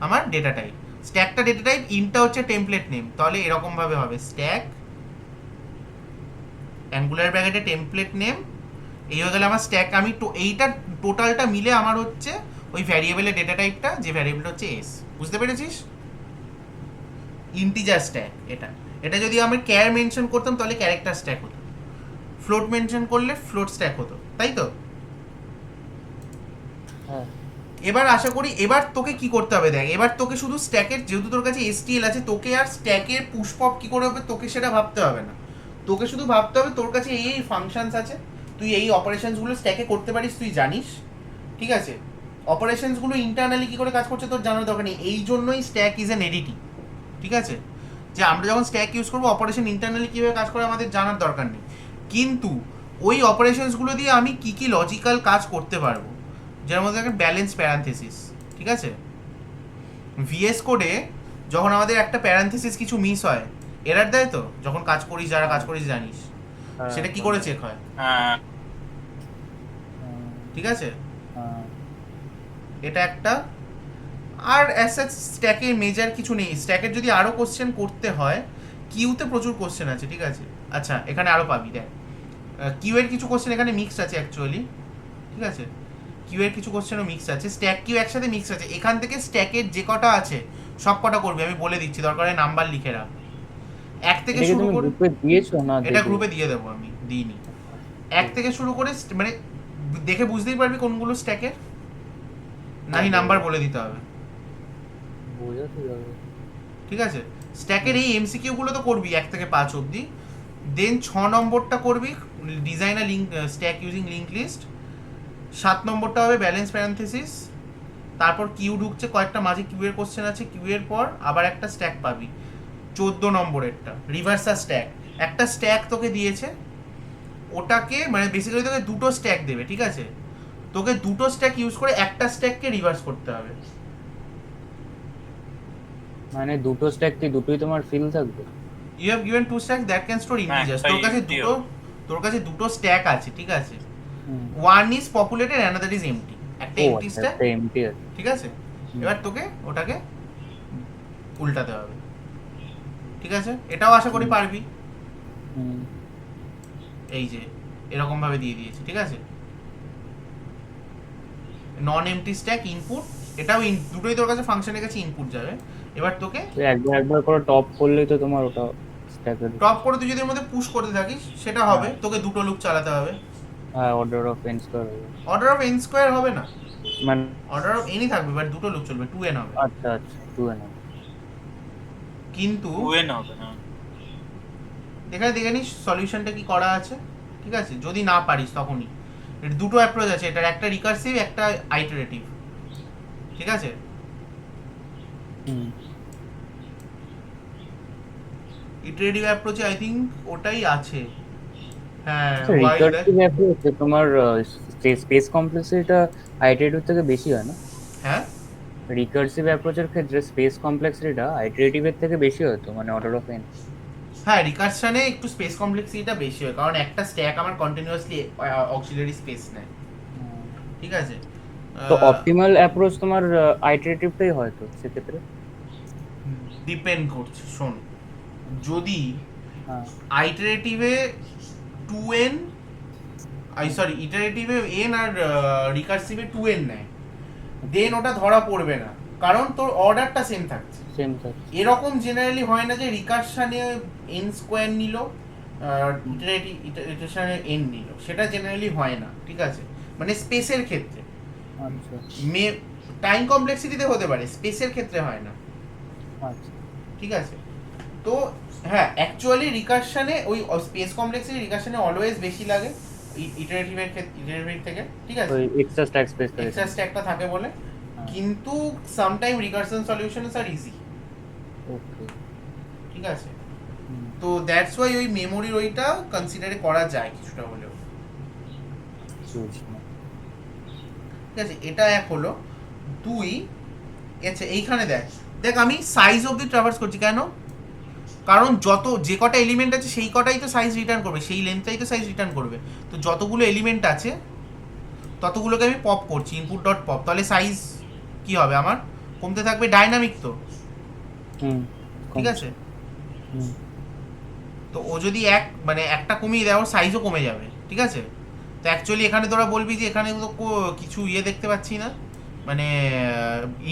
A: আমার ডেটা টাইপ, স্ট্যাকটা ডেটা টাইপ, ইনটা হচ্ছে টেমপ্লেট নেম। তাহলে এরকম ভাবে হবে স্ট্যাক অ্যাঙ্গুলার ব্র্যাকেটে টেমপ্লেট নেম, এই হয়ে গেলে আমার স্ট্যাক। আমি তো এইটা টোটালটা মিলে আমার হচ্ছে ওই ভ্যারিয়েবলের ডেটা টাইপটা, যে ভ্যারিয়েবলটা হচ্ছে এস। বুঝতে পেরেছিস? ইন্টিজার স্ট্যাক এটা। এটা যদি আমি ক্যার মেনশন করতাম তাহলে ক্যারেক্টার স্ট্যাক হতো, ফ্লোট মেনশন করলে ফ্লোট স্ট্যাক হতো, তাই তো?
B: হ্যাঁ
A: এবার আশা করি এবার তোকে কি করতে হবে দেখ, এবার তোকে শুধু স্ট্যাকের, যেহেতু তোর কাছে এসটিএল আছে, তোকে আর স্ট্যাকের পুশপপ কি করে হবে তোকে সেটা ভাবতে হবে না। তোকে শুধু ভাবতে হবে তোর কাছে এই ফাংশনস আছে, তুই এই অপারেশনসগুলো স্ট্যাকে করতে পারিস, তুই জানিস, ঠিক আছে। অপারেশনসগুলো ইন্টারনালি কি করে কাজ করছে তোর জানার দরকার নেই, এই জন্যই স্ট্যাক ইজ এন এডিটি, ঠিক আছে। যে আমরা যখন স্ট্যাক ইউজ করবো অপারেশন ইন্টারনালি কীভাবে কাজ করে আমাদের জানার দরকার নেই, কিন্তু ওই অপারেশনসগুলো দিয়ে আমি কি কি লজিক্যাল কাজ করতে পারবো, যার মধ্যে একটা ব্যালেন্স প্যারান্থেসিস, ঠিক আছে। ভিএস কোডে যখন আমাদের একটা প্যারান্থেসিস কিছু মিস হয়, এরার দেয় তো, যখন কাজ করিস, যারা কাজ করিস জানিস, সেটা কি করে চেক হয়, ঠিক আছে। এটা একটা। আর অ্যাজ স্ট্যাকের মেজার কিছু নেই। স্ট্যাকের যদি আরও কোশ্চেন করতে হয়, কিউতে প্রচুর কোশ্চেন আছে, ঠিক আছে। আচ্ছা এখানে আরও পাবি দেখ, কিউ এর কিছু কোশ্চেন এখানে মিক্সড আছে অ্যাকচুয়ালি, ঠিক আছে। কিউ এর কিছু কোশ্চেনও মিক্স আছে, স্ট্যাক কিউ একসাথে মিক্স আছে। এখান থেকে স্ট্যাকের যে কটা আছে সব কটা করবি, আমি বলে দিচ্ছি, দরকার হয় নাম্বার লিখে রাখ। এক থেকে শুরু করে,
B: গ্রুপে দিয়েছো না?
A: এটা গ্রুপে দিয়ে দেবো, আমি দিইনি। এক থেকে শুরু করে মানে দেখে বুঝতেই পারবি কোনগুলো স্ট্যাকের, নাহি নাম্বার বলে দিতে হবে,
B: বোঝাতে যাবে।
A: ঠিক আছে। স্ট্যাকের এই এমসিকিউ গুলো তো করবি 1 থেকে 5 অবধি, দেন 6 নম্বরটা করবি design a link stack using link list, 7 নম্বরটা হবে ব্যালেন্স প্যারান্থেসিস, তারপর কিউ ঢুকছে, কয়েকটা মাঝে কিউ এর কোশ্চেন আছে, কিউ এর পর আবার একটা স্ট্যাক পাবি 14 নম্বরেরটা রিভার্সাল স্ট্যাক। একটা স্ট্যাক তোকে দিয়েছে, ওটাকে মানে বেসিক্যালি তোকে দুটো স্ট্যাক দেবে, ঠিক আছে। তোকে দুটো স্ট্যাক ইউজ করে একটা স্ট্যাককে রিভার্স করতে হবে।
B: মানে দুটো স্ট্যাক কি দুটোই তোমার ফিল থাকবে?
A: You have given two stack that can store integers. তোর কাছে দুটো স্ট্যাক আছে, ঠিক আছে। One is populated, another is empty. একটা এমটি স্ট্যাক,
B: এমটি আছে,
A: ঠিক আছে। এবার তোকে ওটাকে উল্টাতে হবে, ঠিক আছে। এটাও আশা করি পারবি। এই যে এরকম ভাবে দিয়ে দিয়েছি, ঠিক আছে। নন এমটি স্ট্যাক ইনপুট, এটাও দুটোই তোর কাছে ফাংশনের কাছে ইনপুট যাবে। এবার তোকে
B: একবার করে টপ করলেই তো তোমার ওটা স্ট্যাকে
A: টপ করে তুই যদি এর মধ্যে পুশ করতে থাকিস সেটা হবে, তোকে দুটো লুপ চালাতে হবে।
B: হ্যাঁ, অর্ডার অফ n স্কয়ার হবে।
A: অর্ডার অফ n স্কয়ার হবে না,
B: মানে
A: অর্ডার অফ nই থাকবে, বাট দুটো লুপ চলবে, 2n হবে।
B: আচ্ছা আচ্ছা 2n হবে,
A: কিন্তু
C: 2n হবে না।
A: এখানে দেখে নিস সলিউশনটা কি করা আছে, ঠিক আছে। যদি না পারিস তখনই, এর দুটো অ্যাপ্রোচ আছে, এটার একটা রিকার্সিভ, একটা আইটারেটিভ, ঠিক আছে। ইটারেটিভ অ্যাপ্রোচে আই থিংক ওটাই আছে, হ্যাঁ।
B: রিকার্সিভ অ্যাপ্রোচ তোমার স্পেস কমপ্লেক্সিটিটা আইটারেটিভ থেকে বেশি হয় না?
A: হ্যাঁ,
B: রিকার্সিভ অ্যাপ্রোচের ক্ষেত্রে স্পেস কমপ্লেক্সিটিটা আইটারেটিভের থেকে বেশি হয় তো, মানে অর্ডার অফ n।
A: হ্যাঁ, রিকারশনে একটু স্পেস কমপ্লেক্সিটিটা বেশি হয়, কারণ একটা স্ট্যাক আমার কন্টিনিউয়াসলি অক্সিলারি স্পেস নেয়, ঠিক আছে।
B: তো অপটিমাল অ্যাপ্রোচ তোমার আইটারেটিভটাই হয় তো সেক্ষেত্রে?
A: ডিপেন্ড করছে, শোন, যদি আইটারেটিভে 2n ইটারেটিভে n আর রিকার্সিভে 2n নেয়, দেন ওটা ধরা পড়বে না, কারণ তোর অর্ডারটা সেম থাকছে। এরকম জেনারেলি হয় না যে রিকারশনে n স্কোয়ার নিল আর ইটারেশনে n নিল, সেটা জেনারেলি হয় না, ঠিক আছে। মানে স্পেসের ক্ষেত্রে,
B: আচ্ছা
A: টাইম কমপ্লেক্সিটিতে হতে পারে, স্পেসের ক্ষেত্রে হয় না,
B: আচ্ছা
A: ঠিক আছে। তো হ্যাঁ, অ্যাকচুয়ালি রিকারশনে ওই স্পেস কমপ্লেক্সিটি রিকারশনে অলওয়েজ বেশি লাগে, ইটারেটিভের থেকে, ঠিক আছে,
B: ওই এক্সট্রা স্ট্যাক স্পেস থাকে।
A: এক্সট্রা স্ট্যাকটা থাকে বলে।
B: হ্যাঁ।
A: কিন্তু সামটাইম রিকারশন সলিউশনস আর ইজি,
B: ওকে।
A: ঠিক আছে। তো দ্যাটস ওয়াই ওই মেমোরির ওইটা কনসিডারে করা যায় কিছুটা হলেও, ঠিক আছে। এটা এক হলো। দুই, আচ্ছা এইখানে দেখ দেখ আমি সাইজ অবধি ট্রাভার্স করছি কেন? কারণ যত যে কটা এলিমেন্ট আছে সেই কটাই তো সাইজ রিটার্ন করবে, সেই লেন্থটাই তো সাইজ রিটার্ন করবে। তো যতগুলো এলিমেন্ট আছে ততগুলোকে আমি পপ করছি, ইনপুট ডট পপ। তাহলে সাইজ কি হবে আমার? কমতে থাকবে, ডাইনামিক তো, ঠিক আছে। তো ও যদি একটা কমিয়ে দেয় ওর সাইজও কমে যাবে, ঠিক আছে। তো অ্যাকচুয়ালি এখানে তোরা বলবি যে এখানে তো কিছু দেখতে পাচ্ছি না, মানে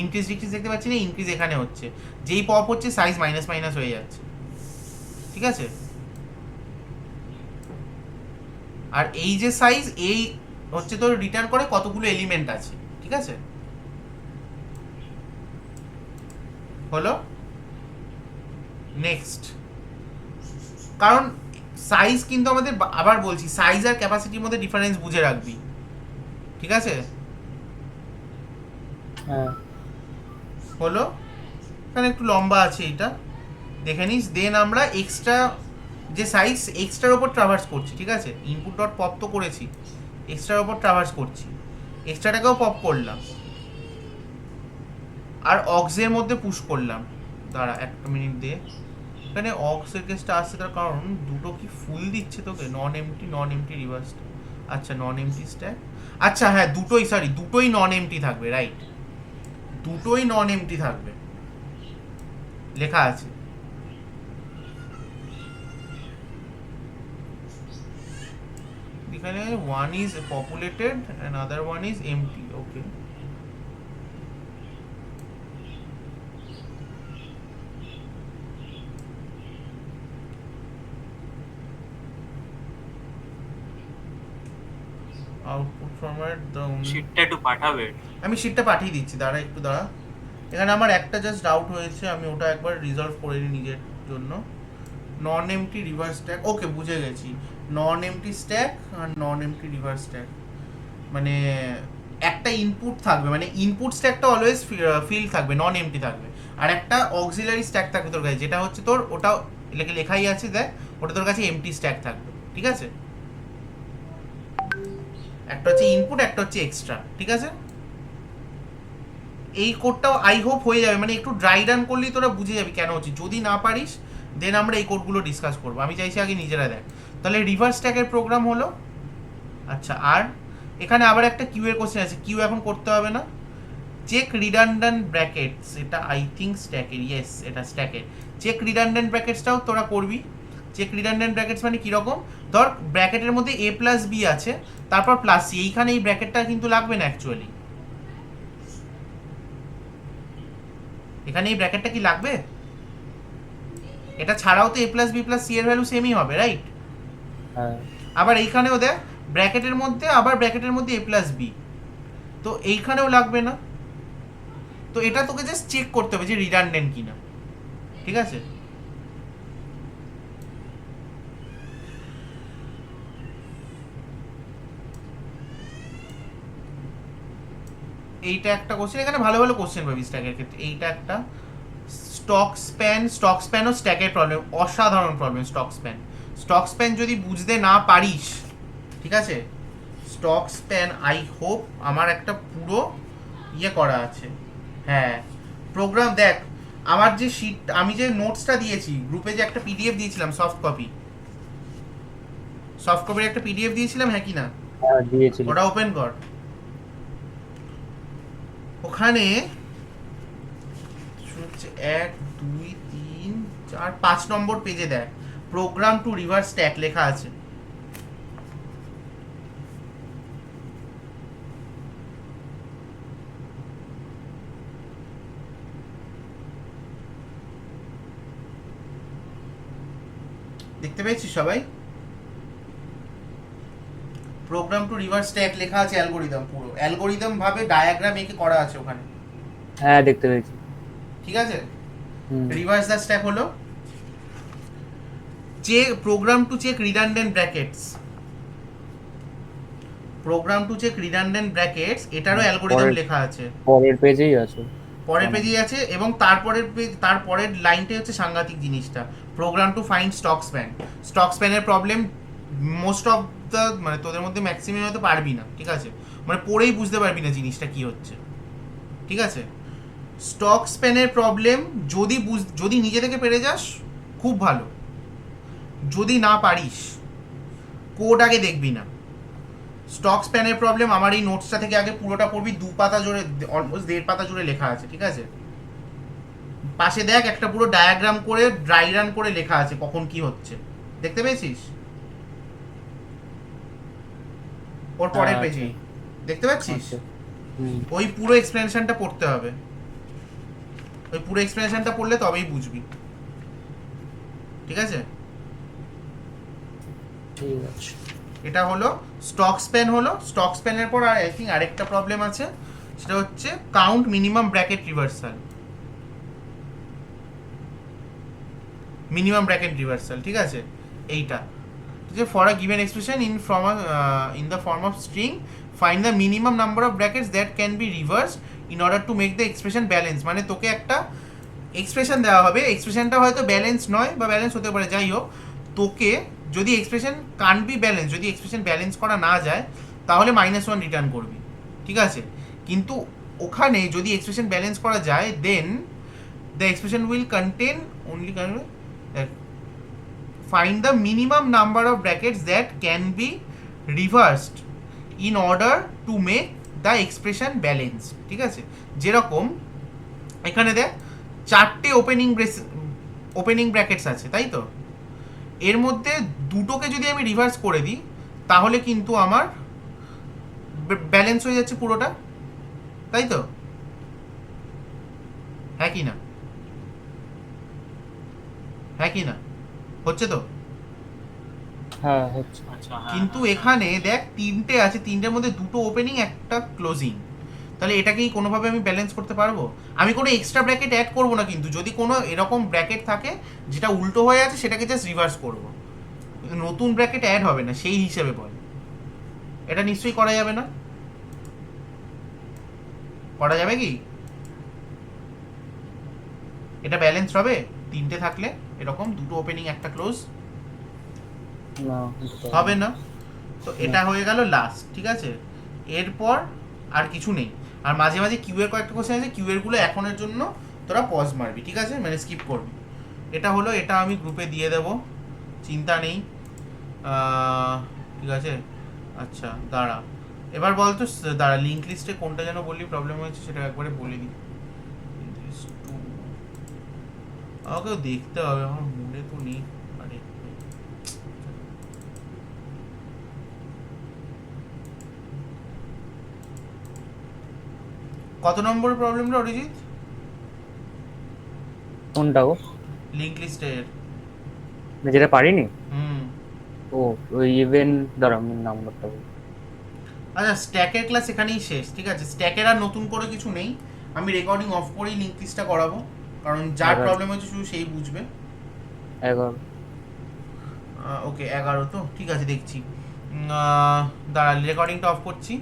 A: ইনক্রিজ ডিক্রিজ দেখতে পাচ্ছি না, ইনক্রিজ এখানে হচ্ছে, যেই পপ হচ্ছে সাইজ মাইনাস মাইনাস হয়ে যাচ্ছে, ঠিক আছে। আর এই যে সাইজ, এই হচ্ছে তোর রিটার্ন করে কতগুলো এলিমেন্ট আছে, ঠিক আছে। হলো নেক্সট, কারণ সাইজ কিন্তু আমাদের আবার বলছি সাইজ আর ক্যাপাসিটির মধ্যে ডিফারেন্স বুঝে রাখবি, ঠিক আছে। হলো, এখানে একটু লম্বা আছে এটা, দেখে নিস। দেন আমরা এক্সট্রা যে সাইজ এক্সট্রার ওপর ট্রাভার্স করছি, ঠিক আছে। ইনপুট ডট পপ তো করেছি, এক্সট্রার ওপর ট্রাভার্স করছি, এক্সট্রাটাকেও পপ করলাম, আর অক্সের মধ্যে পুশ করলাম। দাঁড়া একটা মিনিট দিয়ে, এখানে অক্সের কেসটা আসছে তার কারণ দুটো কি ফুল দিচ্ছে তোকে, নন এমটি রিভার্স। আচ্ছা নন এমটি স্ট্যাক, আচ্ছা হ্যাঁ দুটোই নন এমটি থাকবে, রাইট, দুটোই নন এমটি থাকবে, লেখা আছে। এখানে one is populated and other one is empty, okay. Output format
C: শীটটা একটু পাঠাবে।
A: আমি শীটটা পাঠিয়ে দিচ্ছি, দাঁড়া একটু দাঁড়া। এখানে আমার একটা জাস্ট ডাউট হয়েছে, আমি ওটা একবার রিজলভ করে নিই নিজের জন্য। নন এমটি রিভার্স স্ট্যাক, ওকে বুঝে গেছি। নন এমটি স্ট্যাক আর নন এমটি রিভার্স স্ট্যাক, মানে একটা ইনপুট থাকবে, মানে ইনপুট স্ট্যাকটা অলওয়েজ ফিল থাকবে, নন এমটি থাকবে। আর একটা অক্সিলারি স্ট্যাক থাকবে তোর কাছে, যেটা হচ্ছে তোর ওটা লেখাই আছে দেখ, ওটা তোর কাছে এমটি স্ট্যাক থাকবে, ঠিক আছে। একটা হচ্ছে ইনপুট, একটা হচ্ছে এক্সট্রা, ঠিক আছে। এই কোডটাও আই হোপ হয়ে যাবে, মানে একটু ড্রাই রান করলেই তোরা বুঝে যাবি কেন হচ্ছে। যদি না পারিস দেন আমরা এই কোডগুলো ডিসকাস করবো, আমি চাইছি আগে নিজেরা দেখ। তাহলে রিভার্স স্ট্যাকের প্রোগ্রাম হলো। আচ্ছা, আর এখানে আবার একটা কিউ এর কোশ্চেন আছে, কিউ এখন করতে হবে না। চেক রিডান্ডেন্ট ব্র্যাকেটস, এটা আই থিঙ্ক স্ট্যাকের, ইয়েস এটা স্ট্যাকের। চেক রিডান্ডেন্ট ব্র্যাকেটসটাও তোরা করবি। চেক রিডান্ডেন্ট ব্র্যাকেটস মানে কীরকম, ধর ব্র্যাকেটের মধ্যে এ প্লাস বি আছে, তারপর প্লাস সি, এইখানে এই ব্র্যাকেটটা কিন্তু লাগবে না অ্যাকচুয়ালি। এখানে এই ব্র্যাকেটটা কি লাগবে? এটা ছাড়াও তো এ প্লাস বি প্লাস সি এর ভ্যালু সেমই হবে, রাইট? আবার এইখানেও দেখ ব্র্যাকেটের মধ্যে, আবার ব্র্যাকেটের মধ্যে এ প্লাস বি, তো এইখানেও লাগবে না। তো এটা তোকে জাস্ট চেক করতে হবে যে রিডান্ডেন্ট কিনা, ঠিক আছে। এইটা একটা কোশ্চেন, এখানে ভালো ভালো কোশ্চেন পাবি স্ট্যাকের ক্ষেত্রে। এইটা একটা স্টক স্প্যানও স্ট্যাকের প্রবলেম, অসাধারণ প্রবলেম স্টক স্প্যান যদি বুঝতে না পারিস, ঠিক আছে। স্টক স্প্যান আই হোপ আমার একটা পুরো করা আছে, হ্যাঁ প্রোগ্রাম। দেখ আমার যে শিট, আমি যে নোটসটা দিয়েছি গ্রুপে, যে একটা পিডিএফ দিয়েছিলাম সফট কপির একটা পিডিএফ দিয়েছিলাম, হ্যাঁ কি না? ওটা ওপেন কর। ওখানে 1 2 3 4 5 নম্বর পেজে দেখ প্রোগ্রাম টু রিভার্স স্ট্যাক লেখা আছে। দেখতে পেয়েছিস সবাই? প্রোগ্রাম টু রিভার্স স্ট্যাক লেখা আছে, অ্যালগরিদম, পুরো অ্যালগরিদম ভাবে ডায়াগ্রাম এঁকে করা আছে ওখানে।
B: হ্যাঁ দেখতে পেয়েছি,
A: ঠিক আছে। রিভার্স দ্য স্ট্যাক হলো check program to check redundant brackets, program to check redundant brackets এটারও অ্যালগোরিদম লেখা আছে,
B: পরের পেজেই আছে।
A: পরের পেজেই আছে, এবং তারপরের পেজ, তারপরের লাইনটাই হচ্ছে সাংঘাতিক জিনিসটা, program to find stock span. Stock স্প্যানের প্রবলেম মোস্ট অফ দ্য, মানে তোদের মধ্যে ম্যাক্সিমাম হয়তো পারবি না, ঠিক আছে, মানে পড়েই বুঝতে পারবি না জিনিসটা কি হচ্ছে, ঠিক আছে। স্টক স্প্যানের প্রবলেম যদি নিজে থেকে পেরে যাস খুব ভালো, যদি না পারিস কোড আগে দেখবি না। স্টক স্প্যানের প্রবলেম আমার এই নোটসটা থেকে আগে পুরোটা পড়বি, 2 পাতা জুড়ে, অলমোস্ট 1.5 পাতা জুড়ে লেখা আছে, ঠিক আছে। পাশে দেখ একটা পুরো ডায়াগ্রাম করে ড্রাই রান করে লেখা আছে কখন কি হচ্ছে, দেখতে পেয়েছিস ওর পরের
B: হ্যাঁ,
A: পেজে, দেখতে পাচ্ছিস?
B: আচ্ছা। হুম।
A: ওই পুরো এক্সপ্লেনেশনটা পড়তে হবে, ওই পুরো এক্সপ্লেনেশনটা পড়লে তবেই বুঝবি, ঠিক আছে।
B: ঠিক আছে।
A: এটা হলো স্টক স্প্যান, হলো স্টক স্প্যানের পর আর আই থিঙ্ক আরেকটা প্রবলেম আছে, সেটা হচ্ছে count minimum bracket reversal, minimum bracket reversal, ঠিক আছে। এইটা যে for a given expression in the form of string find the minimum number of brackets that can be reversed in order to make the expression balance. মানে তোকে একটা expression দেওয়া হবে, এক্সপ্রেশনটা হয়তো ব্যালেন্স নয় বা ব্যালেন্স হতে পারে, যাই হোক, তোকে যদি এক্সপ্রেশন কান বি ব্যালেন্স, যদি এক্সপ্রেশন ব্যালেন্স করা না যায় তাহলে -1 রিটার্ন করবি, ঠিক আছে। কিন্তু ওখানে যদি এক্সপ্রেশন ব্যালেন্স করা যায় then the expression will contain only find the minimum number of brackets that can be reversed in order to make the expression balanced, ঠিক আছে। যেরকম এখানে দেখ 4টে ওপেনিং ব্র্যাকেটস আছে, তাই তো, এর মধ্যে দুটোকে যদি আমি রিভার্স করে দিই তাহলে কিন্তু আমার ব্যালেন্স হয়ে যাচ্ছে পুরোটা, তাই তো, হ্যাঁ কি না, হ্যাঁ কি না, হচ্ছে তো।
B: হ্যাঁ হচ্ছে।
C: আচ্ছা, হ্যাঁ,
A: কিন্তু
C: হ্যাঁ,
A: এখানে দেখ 3টে আছে, 3টের মধ্যে 2টো ওপেনিং একটা ক্লোজিং, তাহলে এটাকেই কোনোভাবে আমি ব্যালেন্স করতে পারবো? আমি কোনো এক্সট্রা ব্র্যাকেট অ্যাড করবো না, কিন্তু যদি কোনো এরকম ব্র্যাকেট থাকে যেটা উল্টো হয়ে আছে সেটাকে জাস্ট রিভার্স করবো, নতুন ব্র্যাকেট অ্যাড হবে না, সেই হিসেবে বল। এটা নিশ্চয়ই করা যাবে না, করা যাবে কি? এটা ব্যালেন্স হবে 3টে থাকলে, এরকম 2টো ওপেনিং একটা ক্লোজ
B: না,
A: হবে না। তো এটা হয়ে গেল লাস্ট, ঠিক আছে। এরপর আর কিছু নেই, আর মাঝে মাঝে কিউ এর কয়েকটা কোশ্চেন আছে, কিউ এর গুলো এখনের জন্য তোরা পজ মারবি, ঠিক আছে, মানে স্কিপ করবি। এটা হলো, এটা আমি গ্রুপে দিয়ে দেব, চিন্তা নেই, ঠিক আছে। আচ্ছা দাঁড়া, এবার বল তো, দাঁড়া, লিঙ্ক লিস্টে কোনটা যেন বললি প্রবলেম হয়েছে সেটা একবারে বলে দিই। আমাকেও দেখতে হবে, আমার মনে তো নেই। আরে কত নম্বরের প্রবলেমটা অরিজিৎ?
B: কোনটা গো?
A: লিঙ্ক লিস্টের।
B: যেটা পারিনি?
A: হুম।
B: ও ওই ইভেন্ট, দাঁড়া আমি নাম্বারটা বলি।
A: আচ্ছা, স্ট্যাকের ক্লাস এখানেই শেষ, ঠিক আছে। স্ট্যাকের আর নতুন করে কিছু নেই, আমি রেকর্ডিং অফ করেই লিঙ্ক লিস্টটা করাবো, কারণ যার প্রবলেম হচ্ছে শুধু সেই বুঝবে।
B: 11।
A: ওকে 11 তো ঠিক আছে, দেখছি। দাঁড়া, রেকর্ডিংটা অফ করছি।